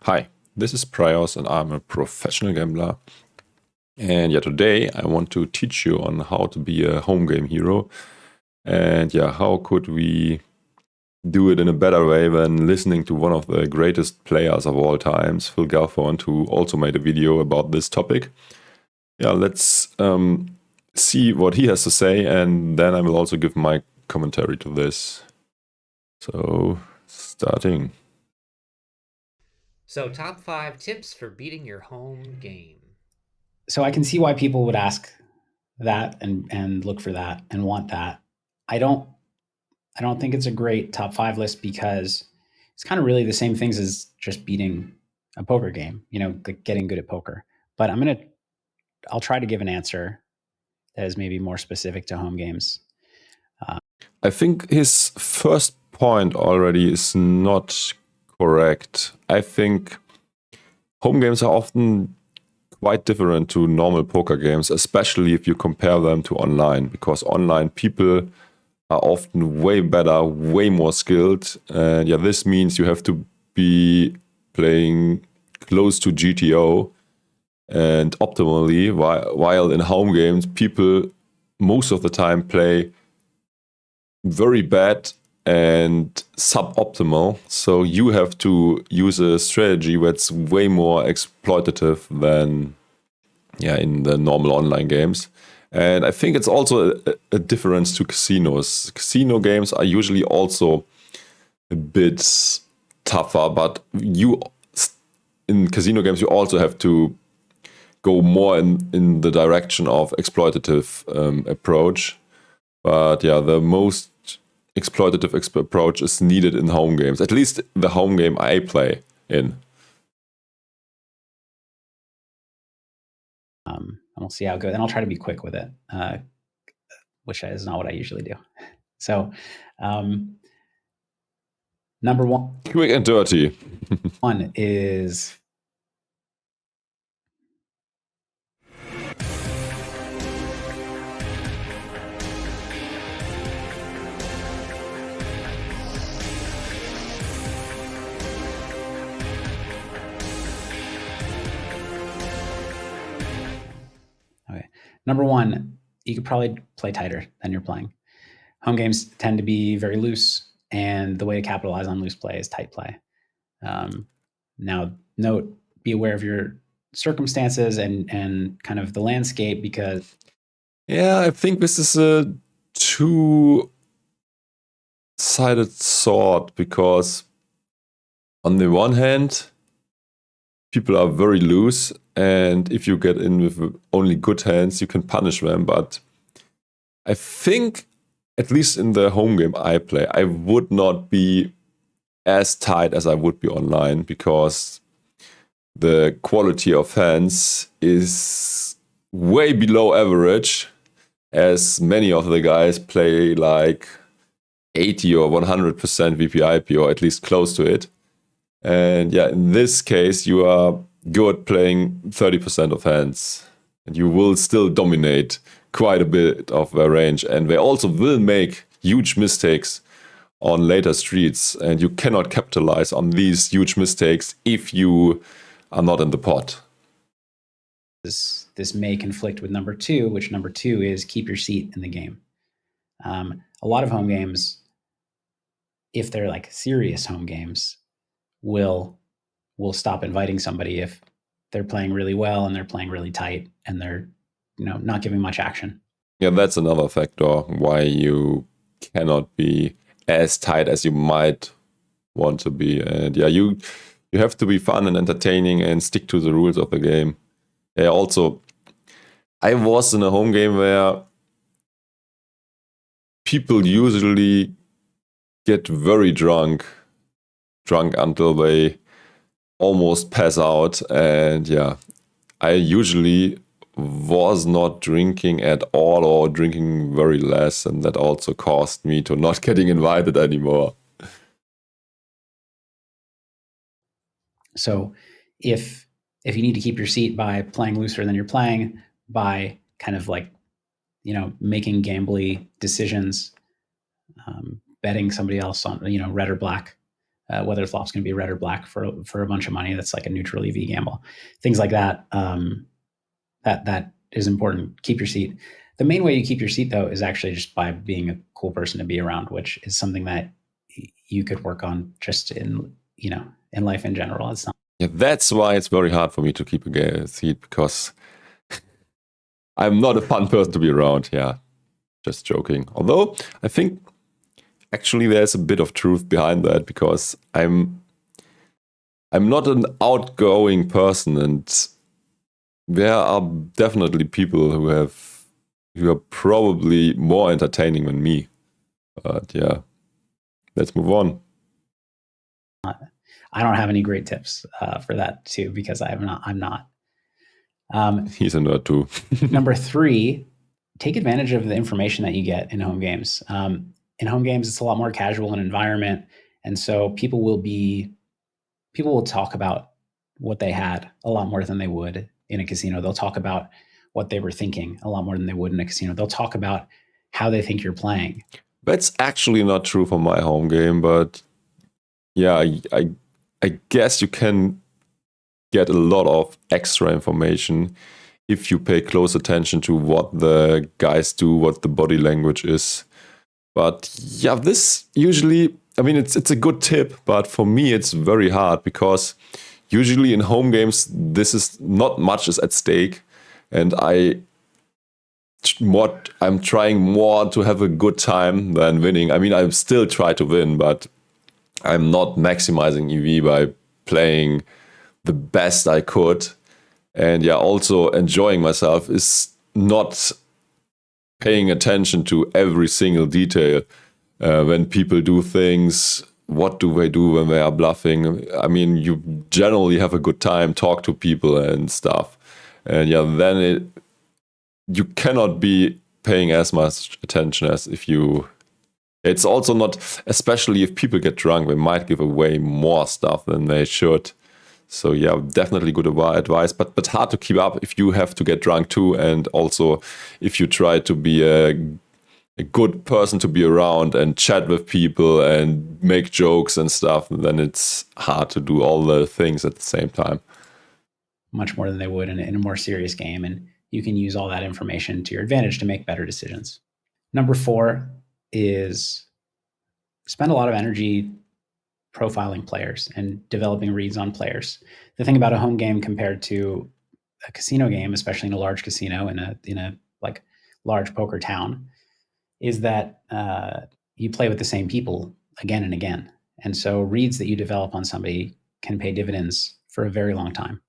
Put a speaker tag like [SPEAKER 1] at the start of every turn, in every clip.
[SPEAKER 1] Hi, this is Praios and I'm a professional gambler. And yeah, today I want to teach you on how to be a home game hero. And yeah, how could we do it in a better way than listening to one of the greatest players of all times, Phil Galfond, who also made a video about this topic. Yeah, let's see what he has to say, and then I will also give my commentary to this. So, starting.
[SPEAKER 2] So, top 5 tips for beating your home game.
[SPEAKER 3] So I can see why people would ask that and look for that and want that. I don't think it's a great top 5 list because it's kind of really the same things as just beating a poker game, like getting good at poker. But I'll try to give an answer that is maybe more specific to home games.
[SPEAKER 1] I think his first point already is not correct. I think home games are often quite different to normal poker games, especially if you compare them to online, because online people are often way better, way more skilled. And yeah, this means you have to be playing close to GTO and optimally, while in home games, people most of the time play very bad and suboptimal. So you have to use a strategy that's way more exploitative than in the normal online games. And I think it's also a difference to casinos. Casino games are usually also a bit tougher, but in casino games you also have to go more in the direction of exploitative approach. But yeah, the most exploitative approach is needed in home games, at least the home game I play in.
[SPEAKER 3] And we'll see how it goes. And I'll try to be quick with it, which is not what I usually do. So, number one.
[SPEAKER 1] Quick and dirty.
[SPEAKER 3] One is number one, you could probably play tighter than you're playing. Home games tend to be very loose, and the way to capitalize on loose play is tight play. Now, be aware of your circumstances and kind of the landscape, because
[SPEAKER 1] yeah, I think this is a two-sided sword, because on the one hand, people are very loose, and if you get in with only good hands, you can punish them. But I think, at least in the home game I play, I would not be as tight as I would be online, because the quality of hands is way below average, as many of the guys play like 80 or 100% VPIP, or at least close to it. And yeah, in this case, you are good playing 30% of hands, and you will still dominate quite a bit of their range. And they also will make huge mistakes on later streets, and you cannot capitalize on these huge mistakes if you are not in the pot.
[SPEAKER 3] This may conflict with number two, which number two is keep your seat in the game. A lot of home games, if they're like serious home games, will stop inviting somebody if they're playing really well and they're playing really tight and they're not giving much action.
[SPEAKER 1] Yeah, that's another factor why you cannot be as tight as you might want to be. And yeah, you have to be fun and entertaining and stick to the rules of the game. Yeah, also, I was in a home game where people usually get very drunk until they almost pass out. And yeah, I usually was not drinking at all, or drinking very less, and that also caused me to not getting invited anymore.
[SPEAKER 3] So if you need to keep your seat by playing looser than you're playing, by kind of like making gambly decisions, betting somebody else on red or black, whether the flop's going to be red or black for a bunch of money. That's like a neutral EV gamble. Things like that. That is important. Keep your seat. The main way you keep your seat, though, is actually just by being a cool person to be around, which is something that you could work on just in life in general. It's not.
[SPEAKER 1] Yeah, that's why it's very hard for me to keep a seat, because I'm not a fun person to be around. Yeah, just joking. Although I think actually there's a bit of truth behind that, because I'm not an outgoing person, and there are definitely people who are probably more entertaining than me. But yeah, let's move on.
[SPEAKER 3] I don't have any great tips for that too, because I'm not.
[SPEAKER 1] He's a nerd too.
[SPEAKER 3] Number 3, take advantage of the information that you get in home games. In home games, it's a lot more casual an environment, and so people will talk about what they had a lot more than they would in a casino. They'll talk about what they were thinking a lot more than they would in a casino. They'll talk about how they think you're playing.
[SPEAKER 1] That's actually not true for my home game, but yeah, I guess you can get a lot of extra information if you pay close attention to what the guys do, what the body language is. But yeah, this usually, I mean, it's a good tip, but for me it's very hard, because usually in home games this is not much is at stake, and I'm trying more to have a good time than winning. I mean, I still try to win, but I'm not maximizing EV by playing the best I could. And yeah, also enjoying myself is not paying attention to every single detail. When people do things, what do they do when they are bluffing? I mean, you generally have a good time, talk to people and stuff. And yeah, then you cannot be paying as much attention as if you... It's also not, especially if people get drunk, they might give away more stuff than they should. So yeah, definitely good advice, but hard to keep up if you have to get drunk too, and also if you try to be a good person to be around and chat with people and make jokes and stuff, then it's hard to do all the things at the same time.
[SPEAKER 3] Much more than they would in a more serious game, and you can use all that information to your advantage to make better decisions. Number 4 is spend a lot of energy profiling players and developing reads on players. The thing about a home game compared to a casino game, especially in a large casino in a like large poker town, is that you play with the same people again and again. And so reads that you develop on somebody can pay dividends for a very long time.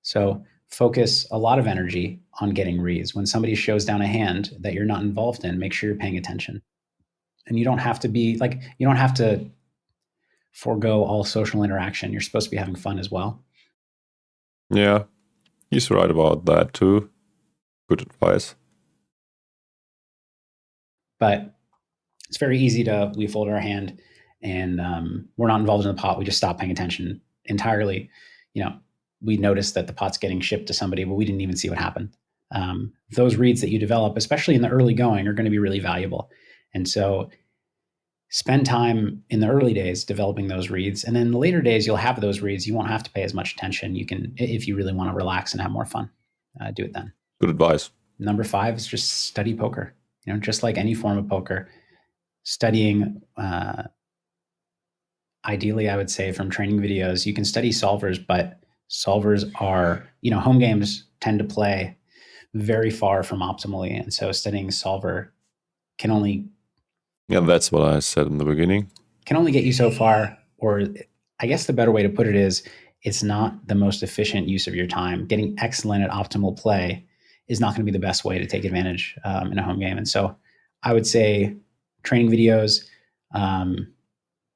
[SPEAKER 3] So focus a lot of energy on getting reads. When somebody shows down a hand that you're not involved in, make sure you're paying attention. And you don't have to forego all social interaction. You're supposed to be having fun as well.
[SPEAKER 1] Yeah, he's right about that too. Good advice.
[SPEAKER 3] But it's very easy we fold our hand and we're not involved in the pot. We just stop paying attention entirely. We notice that the pot's getting shipped to somebody, but we didn't even see what happened. Those reads that you develop, especially in the early going, are going to be really valuable. And so spend time in the early days developing those reads. And then in the later days, you'll have those reads. You won't have to pay as much attention. You can, if you really want to relax and have more fun, do it then.
[SPEAKER 1] Good advice.
[SPEAKER 3] Number 5 is just study poker. Just like any form of poker, studying, ideally, I would say from training videos, you can study solvers, but solvers are, home games tend to play very far from optimally. And so studying solver can only...
[SPEAKER 1] Yeah, that's what I said in the beginning.
[SPEAKER 3] Can only get you so far, or I guess the better way to put it is, it's not the most efficient use of your time. Getting excellent at optimal play is not going to be the best way to take advantage in a home game. And so I would say training videos,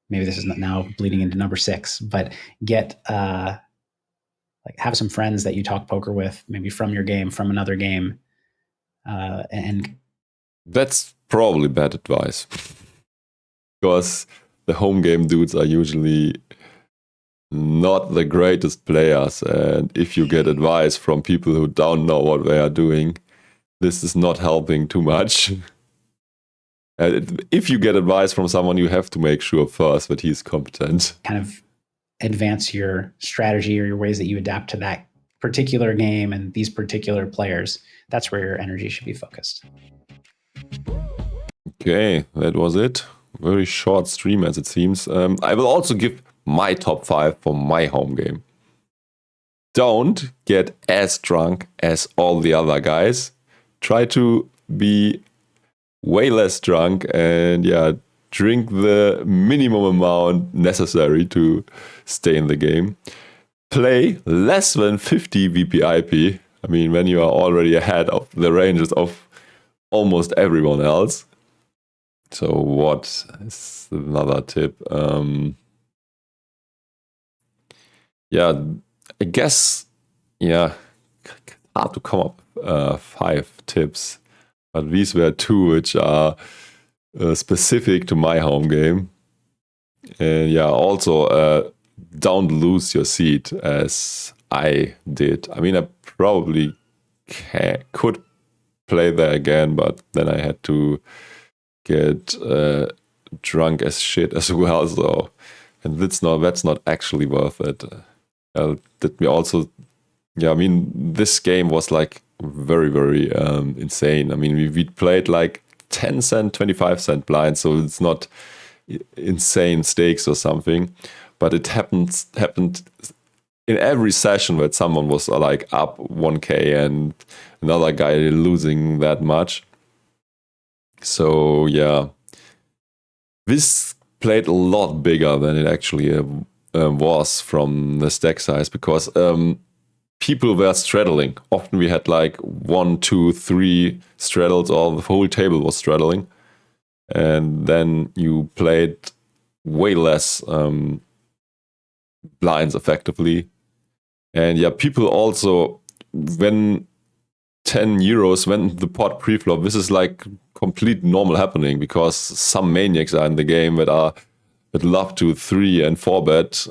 [SPEAKER 3] maybe this is now bleeding into number 6, but get, have some friends that you talk poker with, maybe from your game, from another game. And
[SPEAKER 1] that's probably bad advice, because the home game dudes are usually not the greatest players, and if you get advice from people who don't know what they are doing, this is not helping too much. And if you get advice from someone, you have to make sure first that he's competent.
[SPEAKER 3] Kind of advance your strategy or your ways that you adapt to that particular game and these particular players, that's where your energy should be focused.
[SPEAKER 1] Okay, that was it. Very short stream as it seems. I will also give my top 5 for my home game. Don't get as drunk as all the other guys. Try to be way less drunk and drink the minimum amount necessary to stay in the game. Play less than 50 VPIP. I mean, when you are already ahead of the ranges of almost everyone else. So what is another tip? I guess, hard to come up 5 tips. But these were 2 which are specific to my home game. And also don't lose your seat as I did. I mean, I probably could play there again, but then I had to get drunk as shit as well. So, and that's not actually worth it. Did me also, I mean, this game was like very, very insane. I mean, we played like 10 cent, 25 cent blinds, so it's not insane stakes or something, but it happened in every session where someone was like up 1k and another guy losing that much. So this played a lot bigger than it actually was from the stack size, because people were straddling. Often we had like 1, 2, 3 straddles, or the whole table was straddling. And then you played way less blinds effectively. And people also, when 10 euros went the pot pre-flop, this is like complete normal happening, because some maniacs are in the game that love to 3 and 4 bet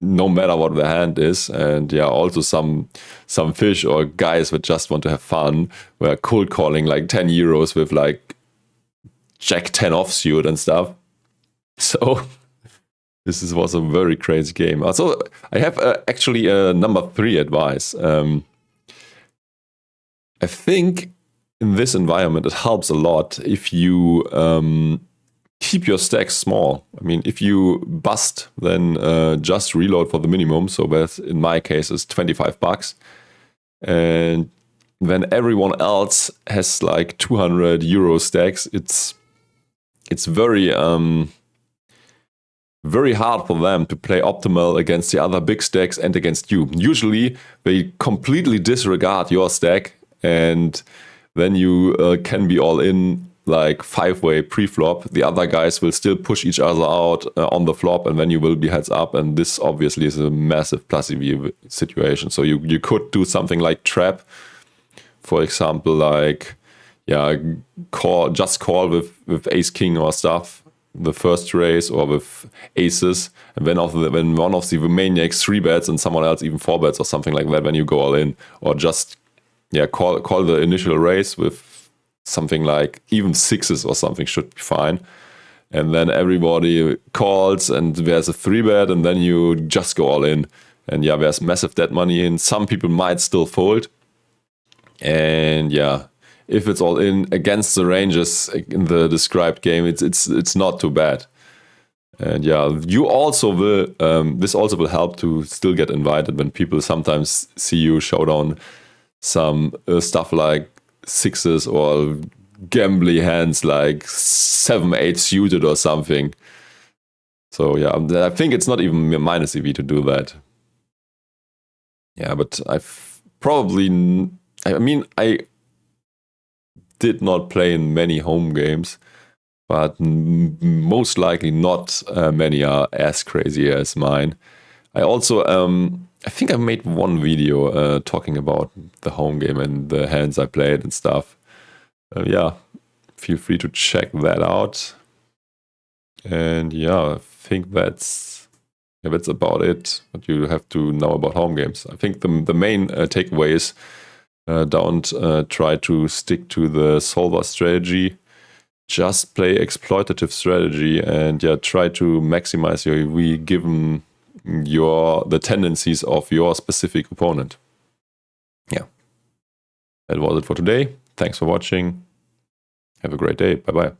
[SPEAKER 1] no matter what the hand is. And also some fish or guys that just want to have fun were cold calling like 10 euros with like Jack 10 offsuit and stuff. So this was a very crazy game. Also, I have actually a number 3 advice. I think in this environment it helps a lot if you keep your stacks small. I mean, if you bust, then just reload for the minimum. So that in my case is $25. And when everyone else has like 200 euro stacks, it's very very hard for them to play optimal against the other big stacks and against you. Usually they completely disregard your stack, and then you can be all in like 5-way pre-flop. The other guys will still push each other out on the flop, and then you will be heads up. And this obviously is a massive plus EV situation. So you could do something like trap, for example, like call with ace king or stuff the first raise, or with aces, and when one of the maniacs 3 bets and someone else even 4 bets or something like that, when you go all in, or just call the initial raise with something like even 6s or something should be fine. And then everybody calls and there's a 3 bet, and then you just go all in. And there's massive dead money in. Some people might still fold. And if it's all in against the ranges in the described game, it's not too bad. And you also will, this also will help to still get invited when people sometimes see you showdown some stuff like 6s or gambly hands like 7-8 suited or something. So I think it's not even minus EV to do that. But I did not play in many home games, but most likely not many are as crazy as mine. I also, I think I made one video talking about the home game and the hands I played and stuff. Feel free to check that out. And I think that's about it. What you have to know about home games. I think the main takeaway is don't try to stick to the solver strategy. Just play exploitative strategy and try to maximize your EV given the tendencies of your specific opponent. Yeah. That was it for today. Thanks for watching. Have a great day. Bye-bye.